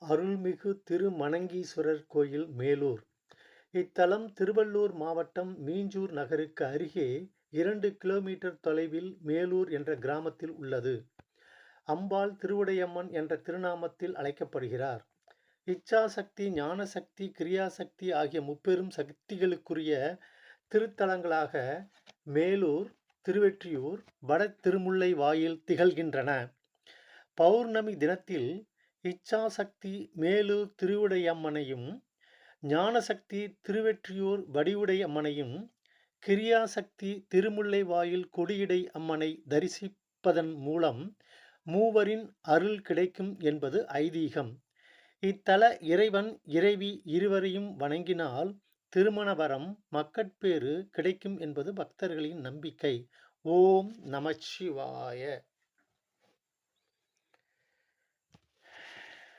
அருள்மிகு திருமணங்கீஸ்வரர் கோயில் மேலூர். இத்தலம் திருவள்ளூர் மாவட்டம் மீஞ்சூர் நகருக்கு அருகே 2 கிலோமீட்டர் தொலைவில் மேலூர் என்ற கிராமத்தில் உள்ளது. அம்பாள் திருவுடையம்மன் என்ற திருநாமத்தில் அழைக்கப்படுகிறார். இச்சாசக்தி, ஞானசக்தி, கிரியாசக்தி ஆகிய முப்பெரும் சக்திகளுக்குரிய திருத்தலங்களாக மேலூர், திருவெற்றியூர், வட திருமுல்லைவாயில் திகழ்கின்றன. பௌர்ணமி தினத்தில் இச்சாசக்தி மேலூர் திருவுடையம்மனையும், ஞானசக்தி திருவெற்றியூர் வடிவுடையம்மனையும், கிரியாசக்தி திருமுல்லைவாயில் கொடியடை அம்மனை தரிசிப்பதன் மூலம் மூவரின் அருள் கிடைக்கும் என்பது ஐதீகம். இத்தல இறைவன், இறைவி இருவரையும் வணங்கினால் திருமண வரம், மக்கட்பேறு கிடைக்கும் என்பது பக்தர்களின் நம்பிக்கை. ஓம் நமச்சிவாய.